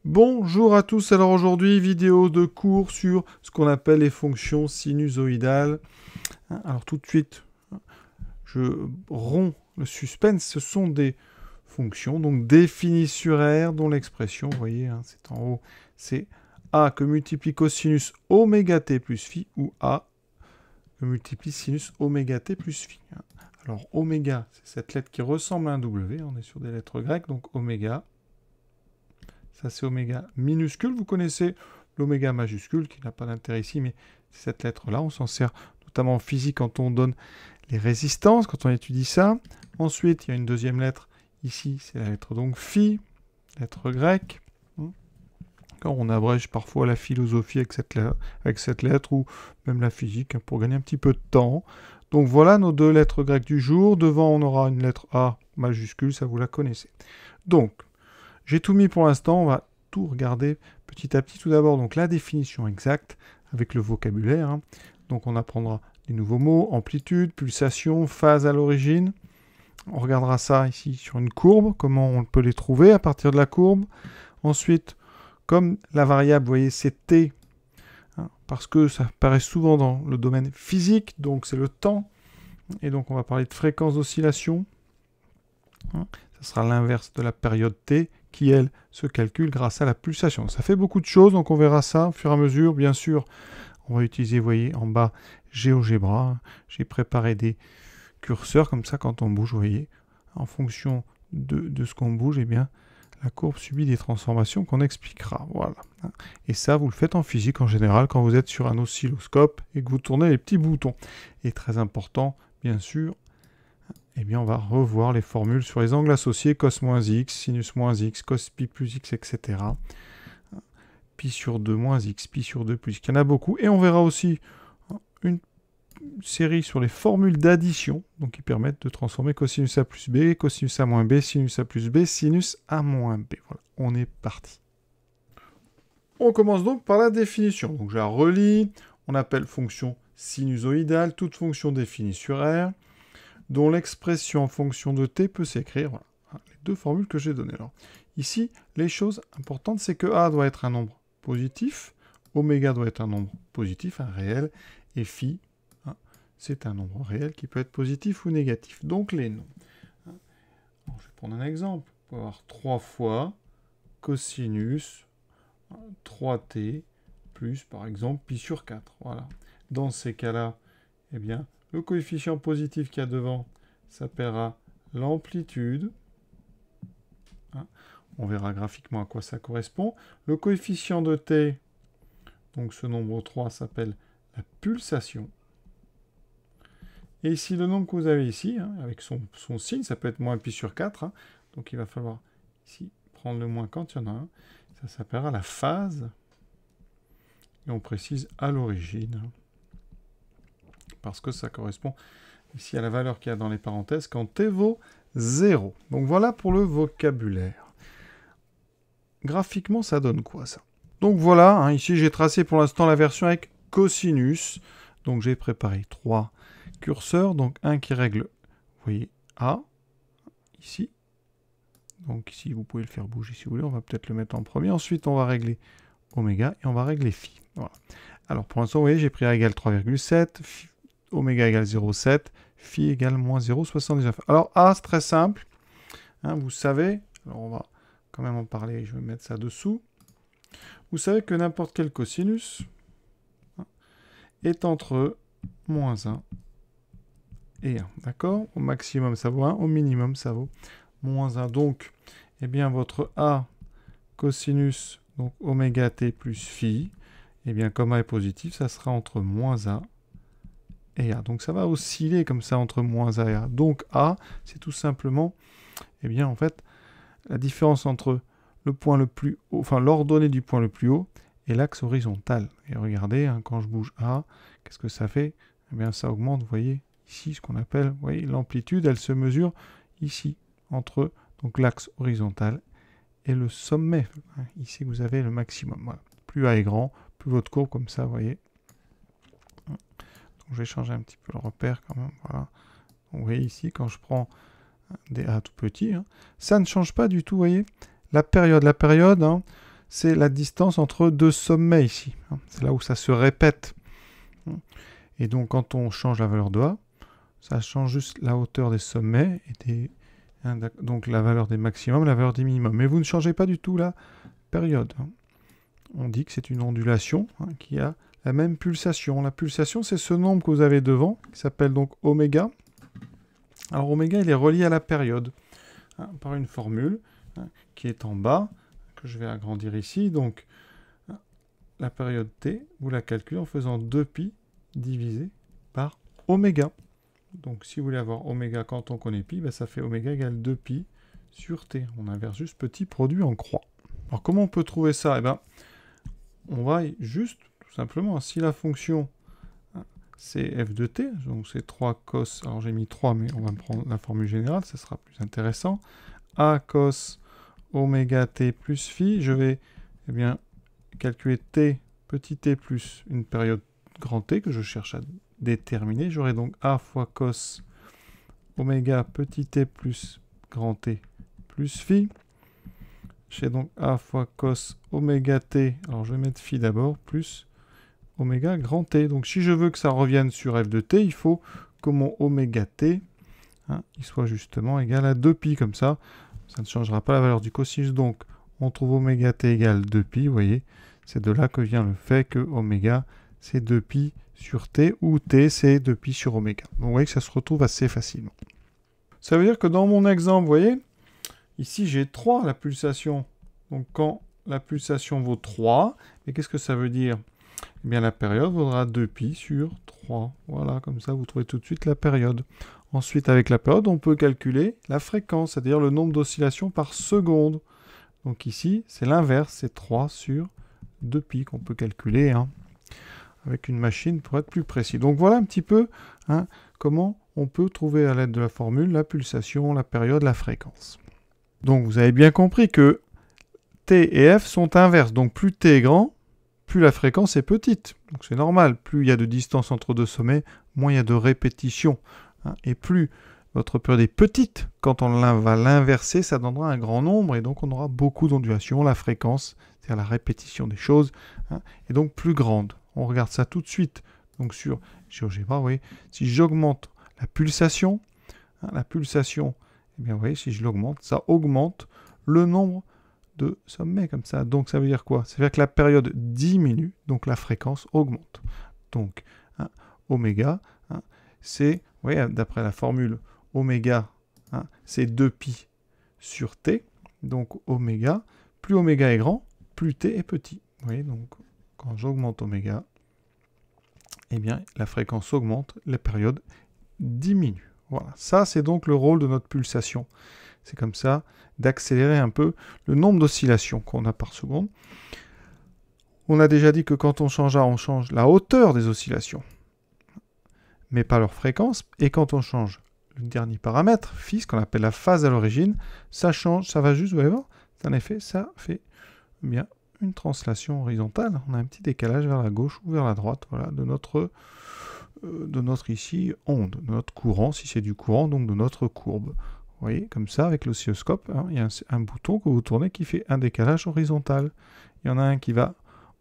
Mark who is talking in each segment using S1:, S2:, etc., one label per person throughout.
S1: Bonjour à tous, alors aujourd'hui vidéo de cours sur ce qu'on appelle les fonctions sinusoïdales. Alors tout de suite, je romps le suspense, ce sont des fonctions donc définies sur R dont l'expression, vous voyez, c'est en haut, c'est A que multiplie cosinus oméga t plus phi ou A que multiplie sinus oméga t plus phi. Alors oméga, c'est cette lettre qui ressemble à un W, on est sur des lettres grecques, donc oméga. Ça, c'est oméga minuscule. Vous connaissez l'oméga majuscule, qui n'a pas d'intérêt ici, mais cette lettre-là, on s'en sert notamment en physique quand on donne les résistances, quand on étudie ça. Ensuite, il y a une deuxième lettre. Ici, c'est la lettre donc phi, lettre grecque. Quand on abrège parfois la philosophie avec cette lettre, ou même la physique, pour gagner un petit peu de temps. Donc voilà nos deux lettres grecques du jour. Devant, on aura une lettre A majuscule, ça vous la connaissez. Donc, j'ai tout mis pour l'instant, on va tout regarder petit à petit. Tout d'abord, donc la définition exacte avec le vocabulaire. Donc on apprendra des nouveaux mots, amplitude, pulsation, phase à l'origine. On regardera ça ici sur une courbe, comment on peut les trouver à partir de la courbe. Ensuite, comme la variable, vous voyez, c'est t, parce que ça apparaît souvent dans le domaine physique, donc c'est le temps. Et donc on va parler de fréquence d'oscillation. Ça sera l'inverse de la période t, qui, elle, se calcule grâce à la pulsation. Ça fait beaucoup de choses, donc on verra ça au fur et à mesure. Bien sûr, on va utiliser, vous voyez, en bas, GeoGebra. J'ai préparé des curseurs, comme ça, quand on bouge, vous voyez, en fonction de ce qu'on bouge, eh bien, la courbe subit des transformations qu'on expliquera. Voilà. Et ça, vous le faites en physique, en général, quand vous êtes sur un oscilloscope et que vous tournez les petits boutons. Et très important, bien sûr, eh bien, on va revoir les formules sur les angles associés, cos moins x, sinus moins x, cos pi plus x, etc. Pi sur 2 moins x, pi sur 2 plus x. Il y en a beaucoup. Et on verra aussi une série sur les formules d'addition, donc qui permettent de transformer cosinus a plus b, cosinus a moins b, sinus a plus b, sinus a moins b. Voilà, on est parti. On commence donc par la définition. Donc je la relis. On appelle fonction sinusoïdale toute fonction définie sur R, dont l'expression en fonction de t peut s'écrire. Voilà, les deux formules que j'ai données. Alors, ici, les choses importantes, c'est que A doit être un nombre positif, oméga doit être un nombre positif, un réel, et phi, c'est un nombre réel qui peut être positif ou négatif. Donc, les noms. Alors, je vais prendre un exemple. On peut avoir 3 fois cosinus 3t plus, par exemple, pi sur 4. Voilà. Dans ces cas-là, eh bien, le coefficient positif qu'il y a devant s'appellera l'amplitude. On verra graphiquement à quoi ça correspond. Le coefficient de t, donc ce nombre 3, s'appelle la pulsation. Et ici, le nombre que vous avez ici, avec son signe, ça peut être moins pi sur 4. Donc il va falloir ici prendre le moins quand il y en a un. Ça s'appellera la phase. Et on précise à l'origine. Parce que ça correspond ici à la valeur qu'il y a dans les parenthèses quand t vaut 0. Donc voilà pour le vocabulaire. Graphiquement, ça donne quoi, ça? Donc voilà, ici j'ai tracé pour l'instant la version avec cosinus. Donc j'ai préparé 3 curseurs. Donc un qui règle, vous voyez, A, ici. Donc ici, vous pouvez le faire bouger si vous voulez. On va peut-être le mettre en premier. Ensuite, on va régler oméga et on va régler phi. Voilà. Alors pour l'instant, vous voyez, j'ai pris A égale 3,7, oméga égale 0,7, phi égale moins 0,79. Alors A, c'est très simple. Vous savez, alors on va quand même en parler, je vais mettre ça dessous. Vous savez que n'importe quel cosinus est entre moins 1 et 1. D'accord? Au maximum, ça vaut 1. Au minimum, ça vaut moins 1. Donc, eh bien, votre A cosinus, donc oméga t plus phi, eh bien, comme A est positif, ça sera entre moins A et A. Donc, ça va osciller comme ça entre moins A et A. Donc, A, c'est tout simplement, eh bien, en fait, la différence entre le point le plus haut, enfin, l'ordonnée du point le plus haut et l'axe horizontal. Et regardez, quand je bouge A, qu'est-ce que ça fait? Eh bien, ça augmente, vous voyez, ici, ce qu'on appelle, vous voyez, l'amplitude, elle se mesure ici, entre donc l'axe horizontal et le sommet. Ici, vous avez le maximum. Voilà. Plus A est grand, plus votre courbe, comme ça, vous voyez. Donc, je vais changer un petit peu le repère quand même. Voilà. Donc, vous voyez ici, quand je prends des A tout petits, ça ne change pas du tout, vous voyez. La période, c'est la distance entre deux sommets ici. C'est là où ça se répète. Et donc, quand on change la valeur de A, ça change juste la hauteur des sommets, et donc la valeur des maximums, la valeur des minimums. Mais vous ne changez pas du tout la période. On dit que c'est une ondulation qui a la même pulsation. La pulsation, c'est ce nombre que vous avez devant, qui s'appelle donc oméga. Alors oméga, il est relié à la période par une formule qui est en bas, que je vais agrandir ici. Donc, la période t, vous la calculez en faisant 2pi divisé par oméga. Donc, si vous voulez avoir oméga quand on connaît pi, ça fait oméga égale 2pi sur t. On inverse juste petit produit en croix. Alors, comment on peut trouver ça? On va juste, tout simplement, si la fonction, c'est f de t, donc c'est 3 cos, alors j'ai mis 3, mais on va prendre la formule générale, ça sera plus intéressant. A cos oméga t plus phi, je vais calculer t, petit t plus une période grand T que je cherche à déterminer. J'aurai donc A fois cos oméga petit t plus grand T plus phi. J'ai donc A fois cos oméga t, alors je vais mettre phi d'abord, plus oméga grand T. Donc si je veux que ça revienne sur f de t, il faut que mon oméga t il soit justement égal à 2pi, comme ça ne changera pas la valeur du cosinus. Donc on trouve oméga t égale 2pi, vous voyez, c'est de là que vient le fait que oméga c'est 2pi sur t, ou t c'est 2pi sur oméga. Donc vous voyez que ça se retrouve assez facilement. Ça veut dire que dans mon exemple, vous voyez, ici j'ai 3 la pulsation. Donc quand la pulsation vaut 3, et qu'est-ce que ça veut dire? Eh bien la période vaudra 2pi sur 3. Voilà, comme ça vous trouvez tout de suite la période. Ensuite, avec la période, on peut calculer la fréquence, c'est-à-dire le nombre d'oscillations par seconde. Donc ici, c'est l'inverse, c'est 3 sur 2pi qu'on peut calculer avec une machine pour être plus précis. Donc voilà un petit peu comment on peut trouver à l'aide de la formule la pulsation, la période, la fréquence. Donc vous avez bien compris que t et f sont inverses. Donc plus t est grand, plus la fréquence est petite. Donc c'est normal, plus il y a de distance entre deux sommets, moins il y a de répétitions. Et plus votre période est petite, quand on va l'inverser, ça donnera un grand nombre, et donc on aura beaucoup d'ondulations. La fréquence, c'est-à-dire la répétition des choses, est donc plus grande. On regarde ça tout de suite. Donc sur GeoGebra, vous voyez, si j'augmente la pulsation, eh bien vous voyez, si je l'augmente, ça augmente le nombre de sommets comme ça. Donc ça veut dire quoi? Ça veut dire que la période diminue, donc la fréquence augmente. Donc oméga, c'est, vous voyez, d'après la formule oméga, c'est 2pi sur t. Donc oméga, plus oméga est grand, plus t est petit. Vous voyez, donc quand j'augmente oméga, eh bien la fréquence augmente, la période diminue. Voilà, ça c'est donc le rôle de notre pulsation. C'est comme ça d'accélérer un peu le nombre d'oscillations qu'on a par seconde. On a déjà dit que quand on change A, on change la hauteur des oscillations, mais pas leur fréquence. Et quand on change le dernier paramètre, phi, ce qu'on appelle la phase à l'origine, ça change, ça va juste, vous allez voir, c'est un effet, ça fait bien une translation horizontale. On a un petit décalage vers la gauche ou vers la droite, voilà, de notre ici onde, de notre courant, si c'est du courant, donc de notre courbe. Vous voyez, comme ça, avec l'oscilloscope, il y a un bouton que vous tournez qui fait un décalage horizontal. Il y en a un qui va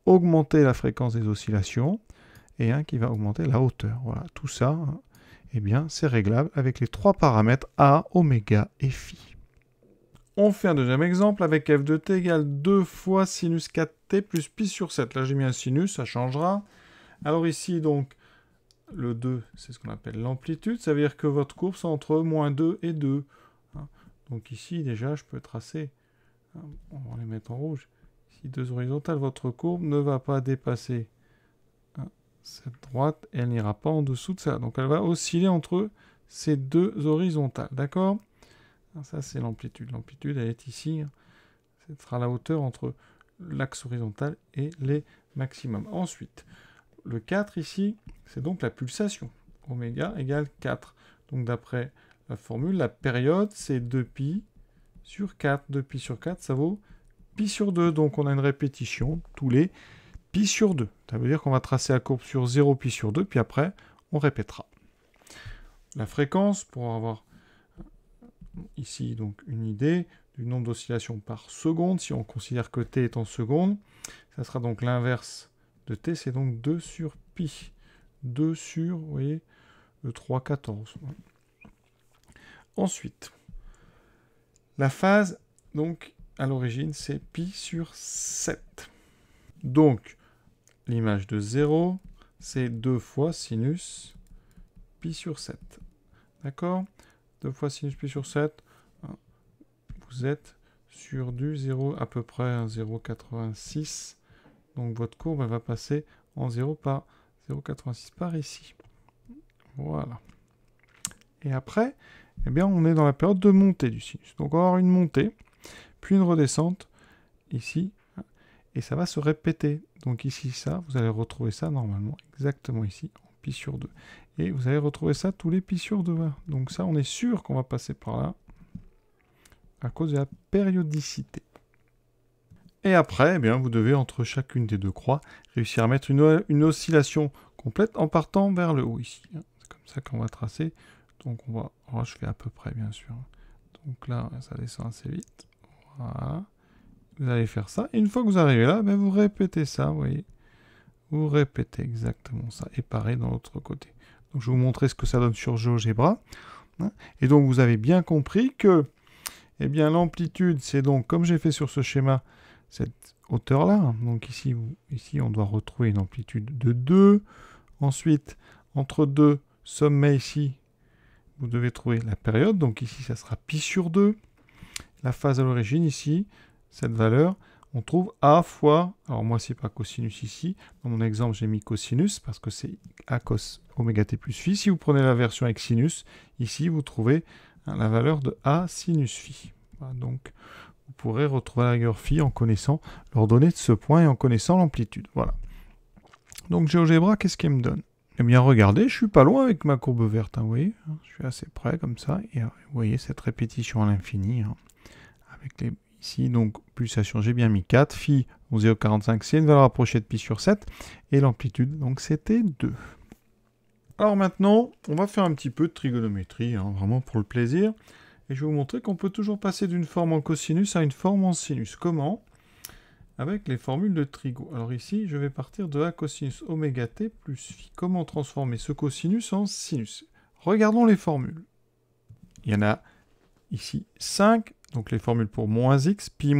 S1: augmenter la fréquence des oscillations, et un qui va augmenter la hauteur. Voilà, tout ça, eh bien, c'est réglable avec les 3 paramètres A, oméga et phi. On fait un deuxième exemple avec f de t égale 2 fois sinus 4t plus pi sur 7. Là, j'ai mis un sinus, ça changera. Alors ici, donc, le 2, c'est ce qu'on appelle l'amplitude. Ça veut dire que votre courbe, c'est entre moins 2 et 2. Donc ici, déjà, je peux tracer. On va les mettre en rouge. Ici, 2 horizontales. Votre courbe ne va pas dépasser cette droite, et elle n'ira pas en dessous de ça. Donc elle va osciller entre ces 2 horizontales. D'accord? Ça, c'est l'amplitude. L'amplitude, elle est ici. Ce sera la hauteur entre l'axe horizontal et les maximums. Ensuite, le 4 ici, c'est donc la pulsation. Oméga égale 4. Donc d'après la formule, la période, c'est 2pi sur 4. 2pi sur 4, ça vaut pi sur 2. Donc on a une répétition tous les pi sur 2. Ça veut dire qu'on va tracer la courbe sur 0 pi sur 2, puis après, on répétera. La fréquence, pour avoir ici donc une idée du nombre d'oscillations par seconde, si on considère que t est en seconde. Ça sera donc l'inverse de t, c'est donc 2 sur pi. 2 sur, vous voyez, le 3,14. Ensuite, la phase, donc, à l'origine, c'est pi sur 7. Donc, l'image de 0, c'est 2 fois sinus pi sur 7. D'accord? 2 fois sinus pi sur 7, vous êtes sur du 0, à peu près 0,86. Donc, votre courbe, elle va passer en 0,86 par ici. Voilà. Et après, eh bien, on est dans la période de montée du sinus. Donc, on va avoir une montée, puis une redescente, ici, et ça va se répéter. Donc ici, ça, vous allez retrouver ça normalement, exactement ici, en pi sur 2. Et vous allez retrouver ça tous les pi sur 2. Donc ça, on est sûr qu'on va passer par là, à cause de la périodicité. Et après, eh bien, vous devez, entre chacune des deux croix, réussir à mettre une oscillation complète en partant vers le haut ici. C'est comme ça qu'on va tracer. Donc on va... Oh, je fais à peu près, bien sûr. Donc là, ça descend assez vite. Voilà. Vous allez faire ça. Et une fois que vous arrivez là, ben vous répétez ça, vous voyez. Vous répétez exactement ça. Et pareil dans l'autre côté. Donc je vais vous montrer ce que ça donne sur GeoGebra. Et donc vous avez bien compris que eh bien, l'amplitude, c'est donc, comme j'ai fait sur ce schéma, cette hauteur-là. Donc ici, on doit retrouver une amplitude de 2. Ensuite, entre deux sommets ici, vous devez trouver la période. Donc ici, ça sera pi sur 2. La phase à l'origine ici, cette valeur, on trouve A fois, alors moi c'est pas cosinus ici, dans mon exemple j'ai mis cosinus parce que c'est A cos oméga t plus phi. Si vous prenez la version avec sinus, ici vous trouvez la valeur de A sinus phi. Voilà, donc vous pourrez retrouver la rigueur phi en connaissant l'ordonnée de ce point et en connaissant l'amplitude. Voilà. Donc GeoGebra, qu'est-ce qu'il me donne? Eh bien regardez, je suis pas loin avec ma courbe verte, vous voyez, je suis assez près comme ça, et vous voyez cette répétition à l'infini, avec les... Ici, donc, pulsation, j'ai bien mis 4. Phi, 0,45, c'est une valeur approchée de pi sur 7. Et l'amplitude, donc, c'était 2. Alors maintenant, on va faire un petit peu de trigonométrie, vraiment pour le plaisir. Et je vais vous montrer qu'on peut toujours passer d'une forme en cosinus à une forme en sinus. Comment? Avec les formules de trigo. Alors ici, je vais partir de A cosinus oméga t plus phi. Comment transformer ce cosinus en sinus? Regardons les formules. Il y en a ici 5. Donc les formules pour moins x, pi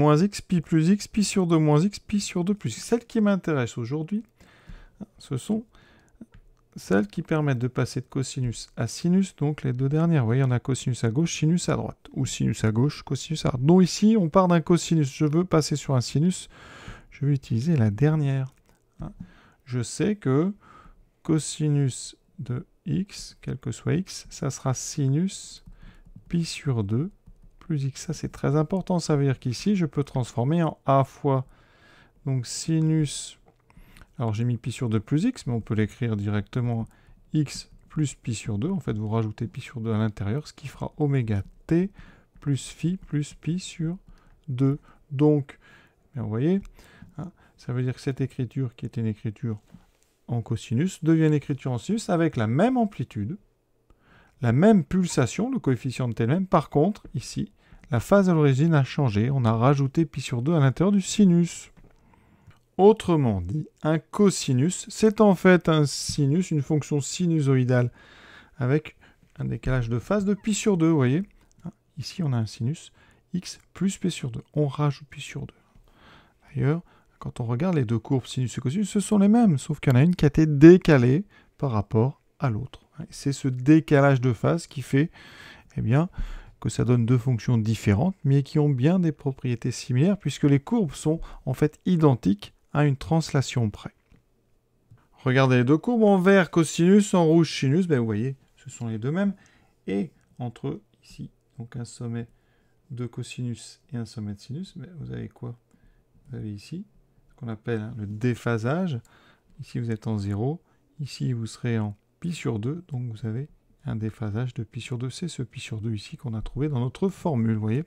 S1: plus x, pi sur 2 moins x, pi sur 2 plus x. Celles qui m'intéressent aujourd'hui, ce sont celles qui permettent de passer de cosinus à sinus, donc les deux dernières. Vous voyez, on a cosinus à gauche, sinus à droite. Ou sinus à gauche, cosinus à droite. Donc ici, on part d'un cosinus. Je veux passer sur un sinus. Je vais utiliser la dernière. Je sais que cosinus de x, quel que soit x, ça sera sinus pi sur 2 plus x. Ça, c'est très important. Ça veut dire qu'ici, je peux transformer en a fois donc sinus. Alors, j'ai mis pi sur 2 plus x, mais on peut l'écrire directement x plus pi sur 2. En fait, vous rajoutez pi sur 2 à l'intérieur, ce qui fera oméga t plus phi plus pi sur 2. Donc, vous voyez, ça veut dire que cette écriture, qui était une écriture en cosinus, devient une écriture en sinus avec la même amplitude, la même pulsation, le coefficient de t même. Par contre, ici, la phase à l'origine a changé. On a rajouté pi sur 2 à l'intérieur du sinus. Autrement dit, un cosinus, c'est en fait un sinus, une fonction sinusoïdale, avec un décalage de phase de pi sur 2, vous voyez. Ici, on a un sinus x plus pi sur 2. On rajoute pi sur 2. D'ailleurs, quand on regarde les deux courbes sinus et cosinus, ce sont les mêmes, sauf qu'il y en a une qui a été décalée par rapport à l'autre. C'est ce décalage de phase qui fait, eh bien, que ça donne deux fonctions différentes, mais qui ont bien des propriétés similaires, puisque les courbes sont en fait identiques à une translation près. Regardez les deux courbes, en vert cosinus, en rouge sinus, ben vous voyez, ce sont les deux mêmes. Et entre eux, ici, donc un sommet de cosinus et un sommet de sinus, ben vous avez quoi? Vous avez ici ce qu'on appelle le déphasage. Ici, vous êtes en 0. Ici, vous serez en pi sur 2, donc vous avez un déphasage de pi sur 2. C'est ce pi sur 2 ici qu'on a trouvé dans notre formule, vous voyez.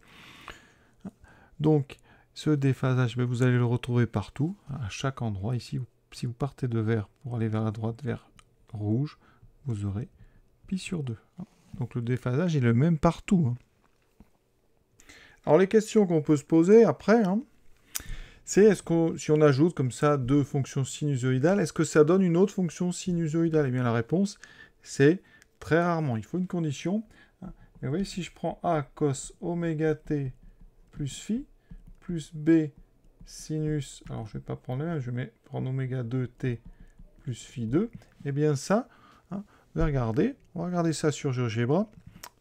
S1: Donc, ce déphasage, ben, vous allez le retrouver partout, à chaque endroit. Ici, si vous partez de vert pour aller vers la droite, vers rouge, vous aurez pi sur 2. Donc, le déphasage est le même partout. Alors les questions qu'on peut se poser après, hein, c'est est-ce que si on ajoute comme ça deux fonctions sinusoïdales, est-ce que ça donne une autre fonction sinusoïdale? Eh bien la réponse, c'est très rarement. Il faut une condition. Et vous voyez, si je prends A cos oméga t plus phi, plus B sinus, alors je ne vais pas prendre le même, je vais prendre oméga 2t plus phi 2, eh bien ça, hein, on va regarder ça sur GeoGebra,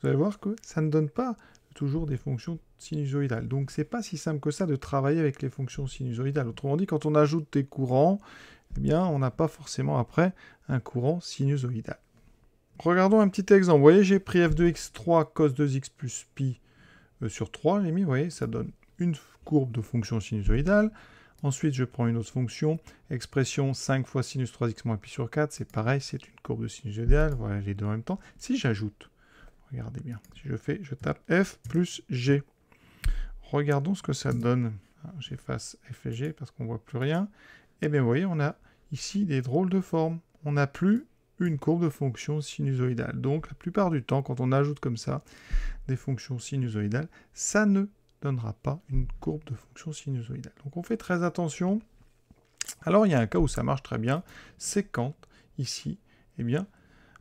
S1: vous allez voir que ça ne donne pas toujours des fonctions sinusoïdales. Donc c'est pas si simple que ça de travailler avec les fonctions sinusoïdales. Autrement dit, quand on ajoute des courants, eh bien on n'a pas forcément après un courant sinusoïdal. Regardons un petit exemple. Vous voyez, j'ai pris f de x3 cos 2x plus pi sur 3, j'ai mis, vous voyez, ça donne une courbe de fonction sinusoïdale. Ensuite, je prends une autre fonction, expression 5 fois sinus 3x moins pi sur 4, c'est pareil, c'est une courbe de sinusoïdale, voilà les deux en même temps. Si j'ajoute, regardez bien, si je tape f plus g, regardons ce que ça donne. J'efface f et g parce qu'on ne voit plus rien. Et bien, vous voyez, on a ici des drôles de formes. On n'a plus une courbe de fonction sinusoïdale. Donc, la plupart du temps, quand on ajoute comme ça des fonctions sinusoïdales, ça ne donnera pas une courbe de fonction sinusoïdale. Donc, on fait très attention. Alors, il y a un cas où ça marche très bien, c'est quand, ici, eh bien,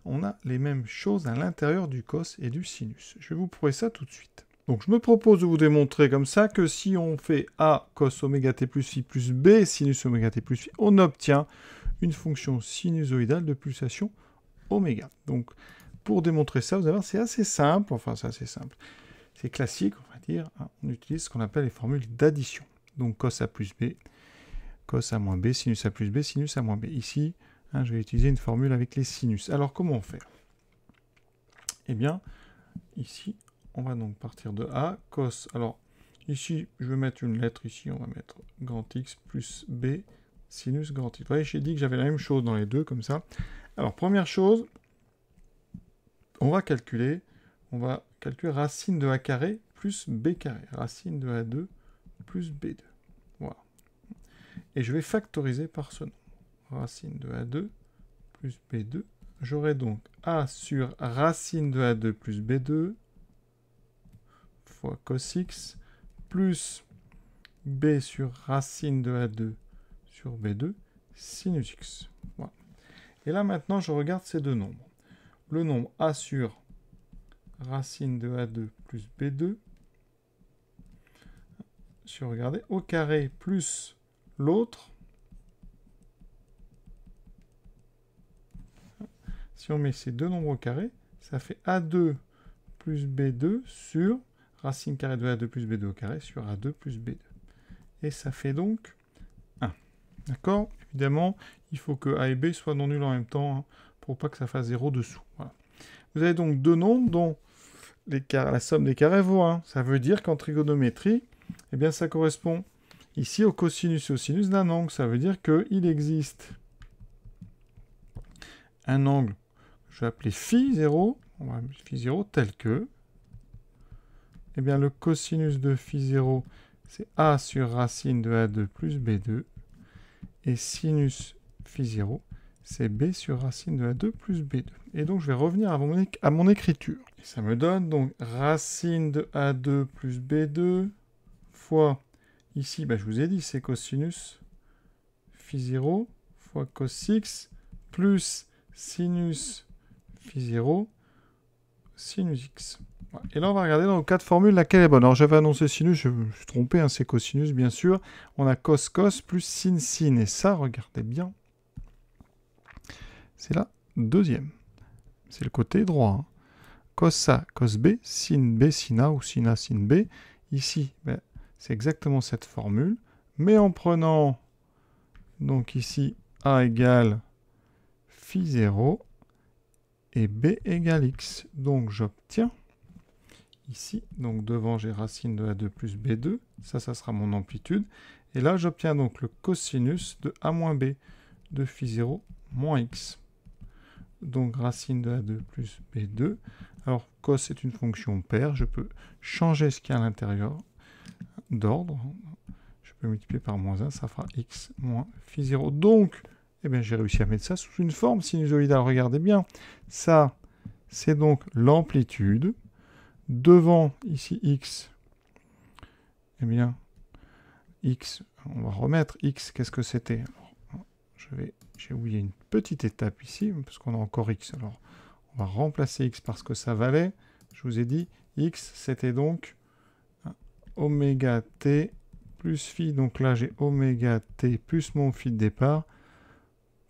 S1: on a les mêmes choses à l'intérieur du cos et du sinus. Je vais vous prouver ça tout de suite. Donc, je me propose de vous démontrer comme ça que si on fait A cos oméga t plus phi plus B sinus oméga t plus phi, on obtient une fonction sinusoïdale de pulsation oméga. Donc, pour démontrer ça, vous allez voir, c'est assez simple. Enfin, c'est assez simple. C'est classique, on va dire. Hein, on utilise ce qu'on appelle les formules d'addition. Donc, cos A plus B, cos A moins B, sinus A plus B, sinus A moins B. Ici, hein, je vais utiliser une formule avec les sinus. Alors, comment on fait? Eh bien, ici, on va donc partir de A, cos. Alors, ici, je vais mettre une lettre. Ici, on va mettre grand X plus B, sinus grand X. Vous voyez, j'ai dit que j'avais la même chose dans les deux, comme ça. Alors, première chose, on va calculer racine de A carré plus B carré. Racine de A2 plus B2. Voilà. Et je vais factoriser par ce nom. Racine de A2 plus B2. J'aurai donc A sur racine de A2 plus B2 fois cos X plus B sur racine de A2 sur B2 sinus X. Voilà. Et là, maintenant, je regarde ces deux nombres. Le nombre A sur racine de A2 plus B2 sur, regardez, au carré plus l'autre. Si on met ces deux nombres au carré, ça fait A2 plus B2 sur racine carrée de A2 plus B2 au carré sur A2 plus B2. Et ça fait donc 1. D'accord? Évidemment, il faut que A et B soient non nuls en même temps, hein, pour pas que ça fasse 0 dessous. Voilà. Vous avez donc deux nombres dont la somme des carrés vaut 1. Ça veut dire qu'en trigonométrie, eh bien, ça correspond ici au cosinus et au sinus d'un angle. Ça veut dire qu'il existe un angle, je vais appeler φ0, on va appeler φ0 tel que, eh bien, le cosinus de φ0, c'est A sur racine de A2 plus B2, et sinus φ0, c'est B sur racine de A2 plus B2. Et donc, je vais revenir à mon écriture. Et ça me donne donc racine de A2 plus B2 fois, ici, je vous ai dit, c'est cosinus φ0 fois cos X plus sinus φ0 sinus X. Voilà. Et là, on va regarder dans nos quatre formules laquelle est bonne. Alors, j'avais annoncé sinus, je me suis trompé, hein, c'est cosinus, bien sûr. On a cos cos plus sin sin. Et ça, regardez bien, c'est la deuxième. C'est le côté droit. Hein. Cos A, cos B, sin B, sin A ou sin A, sin B. Ici, c'est exactement cette formule. Mais en prenant, donc ici, A égale φ0 et B égale X. Donc, j'obtiens ici, donc devant, j'ai racine de A2 plus B2. Ça sera mon amplitude. Et là, j'obtiens donc le cosinus de A moins B de φ0 moins X. Donc, racine de A2 plus B2. Alors, cos est une fonction paire. Je peux changer ce qu'il y a à l'intérieur d'ordre. Je peux multiplier par moins 1. Ça fera X moins φ0. Donc, eh bien, j'ai réussi à mettre ça sous une forme sinusoïdale. Regardez bien. Ça, c'est donc l'amplitude. Devant, ici, X, eh bien, x, on va remettre x, qu'est-ce que c'était? J'ai oublié une petite étape ici, parce qu'on a encore x. Alors, on va remplacer x parce que ça valait. Je vous ai dit, x, c'était donc oméga t plus phi. Donc là, j'ai oméga t plus mon phi de départ,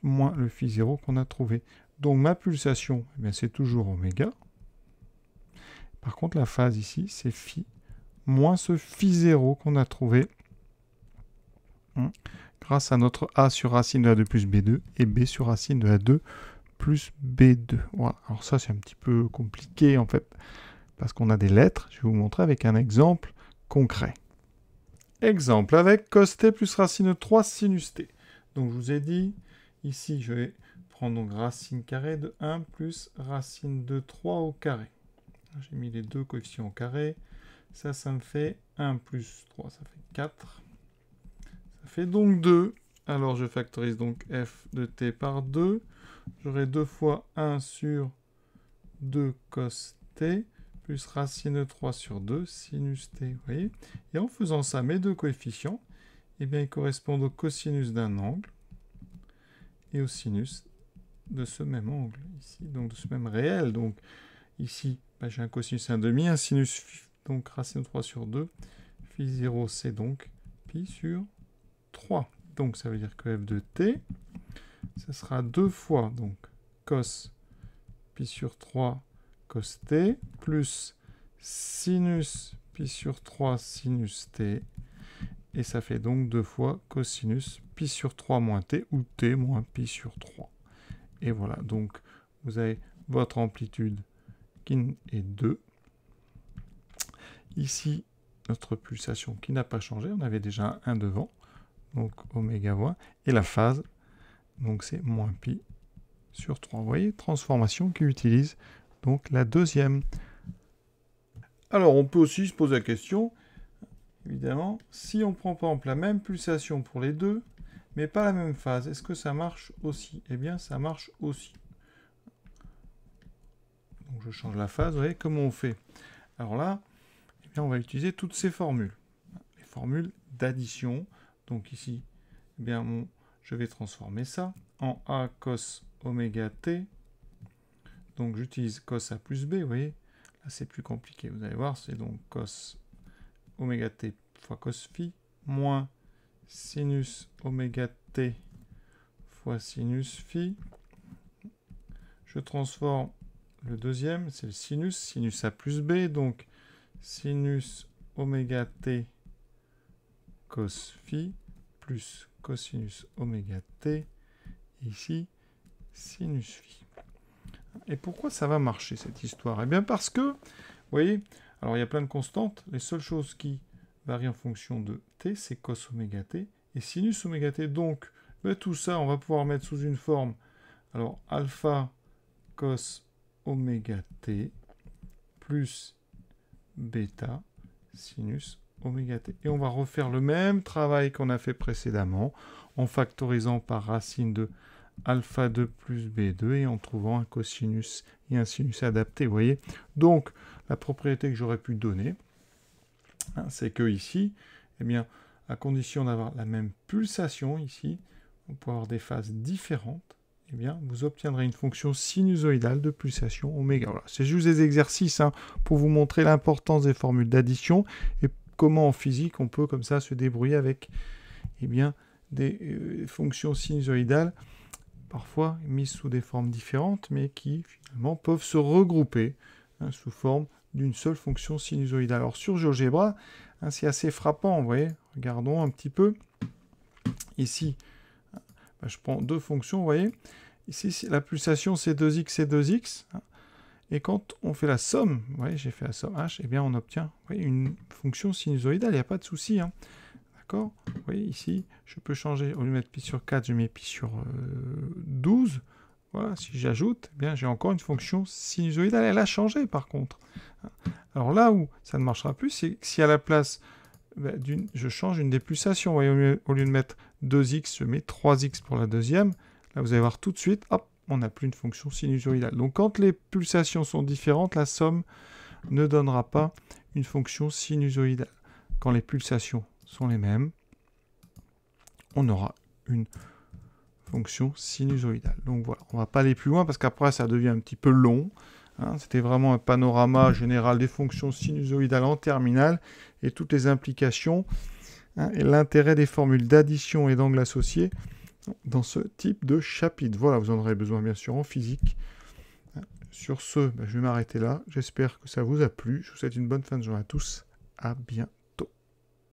S1: moins le phi 0 qu'on a trouvé. Donc ma pulsation, eh bien, c'est toujours oméga. Par contre, la phase ici, c'est phi, moins ce phi 0 qu'on a trouvé grâce à notre a sur racine de A2 plus B2 et b sur racine de A2 plus B2. Voilà. Alors ça, c'est un petit peu compliqué, en fait, parce qu'on a des lettres. Je vais vous montrer avec un exemple concret. Exemple avec cos t plus racine de 3 sinus t. Donc, je vous ai dit, ici, je vais prendre donc racine carrée de 1 plus racine de 3 au carré. J'ai mis les deux coefficients au carré. Ça me fait 1 plus 3, ça fait 4. Ça fait donc 2. Alors, je factorise donc f de t par 2. J'aurai 2 fois 1 sur 2 cos t plus racine de 3 sur 2 sinus t. Vous voyez? Et en faisant ça, mes deux coefficients, eh bien, ils correspondent au cosinus d'un angle et au sinus de ce même angle ici, donc de ce même réel. Donc ici, ben, j'ai un cosinus 1,5, un sinus, donc racine de 3 sur 2. Phi 0, c'est donc pi sur 3. Donc ça veut dire que f de t, ça sera 2 fois donc cos pi sur 3 cos t plus sinus pi sur 3 sinus t. Et ça fait donc 2 fois cosinus pi sur 3 moins t ou t moins pi sur 3. Et voilà, donc vous avez votre amplitude qui est 2. Ici, notre pulsation qui n'a pas changé, on avait déjà un 1 devant, donc oméga 1. Et la phase, donc c'est moins pi sur 3. Vous voyez, transformation qui utilise donc la deuxième. Alors, on peut aussi se poser la question, évidemment, si on prend par exemple la même pulsation pour les deux, mais pas la même phase, est-ce que ça marche aussi? Eh bien, ça marche aussi. Donc, je change la phase, vous voyez comment on fait. Alors là, eh bien, on va utiliser toutes ces formules. Les formules d'addition. Donc ici, eh bien, je vais transformer ça en a cos oméga t. Donc j'utilise cos a plus b, vous voyez. Là, c'est plus compliqué. Vous allez voir, c'est donc cos oméga t fois cos phi moins sinus oméga t fois sinus phi. Je transforme le deuxième, c'est le sinus a plus b, donc sinus oméga t cos phi plus cosinus oméga t, ici sinus phi. Et pourquoi ça va marcher cette histoire? Eh bien parce que, vous voyez, alors il y a plein de constantes, les seules choses qui varient en fonction de t, c'est cos oméga t et sinus oméga t. Donc, tout ça, on va pouvoir mettre sous une forme, alors alpha cos oméga t plus bêta sinus oméga t. Et on va refaire le même travail qu'on a fait précédemment en factorisant par racine de alpha 2 plus b2 et en trouvant un cosinus et un sinus adapté. Vous voyez? Donc, la propriété que j'aurais pu donner, c'est que ici, eh bien, à condition d'avoir la même pulsation ici, on peut avoir des phases différentes, eh bien, vous obtiendrez une fonction sinusoïdale de pulsation oméga. Voilà. C'est juste des exercices pour vous montrer l'importance des formules d'addition et comment en physique on peut comme ça se débrouiller avec eh bien, des fonctions sinusoïdales parfois mises sous des formes différentes, mais qui finalement peuvent se regrouper sous forme d'une seule fonction sinusoïdale. Alors sur GeoGebra, c'est assez frappant, vous voyez, regardons un petit peu. Ici, je prends deux fonctions, vous voyez. Ici, la pulsation, c'est 2x et 2x. Et quand on fait la somme, vous voyez, j'ai fait la somme h, eh bien on obtient vous voyez, une fonction sinusoïdale, il n'y a pas de souci. D'accord? Vous voyez, ici, je peux changer, au lieu de mettre pi sur 4, je mets pi sur 12. Voilà, si j'ajoute, eh bien j'ai encore une fonction sinusoïdale. Elle a changé, par contre. Alors là où ça ne marchera plus, c'est si à la place, je change une des pulsations. Vous voyez, au lieu de mettre 2x, je mets 3x pour la deuxième. Là, vous allez voir tout de suite, hop, on n'a plus une fonction sinusoïdale. Donc, quand les pulsations sont différentes, la somme ne donnera pas une fonction sinusoïdale. quand les pulsations sont les mêmes, on aura une fonction sinusoïdale. Donc voilà, on ne va pas aller plus loin parce qu'après ça devient un petit peu long. Hein. C'était vraiment un panorama général des fonctions sinusoïdales en terminale et toutes les implications et l'intérêt des formules d'addition et d'angle associé dans ce type de chapitre. Voilà, vous en aurez besoin bien sûr en physique. Sur ce, je vais m'arrêter là. J'espère que ça vous a plu. Je vous souhaite une bonne fin de journée à tous. À bientôt.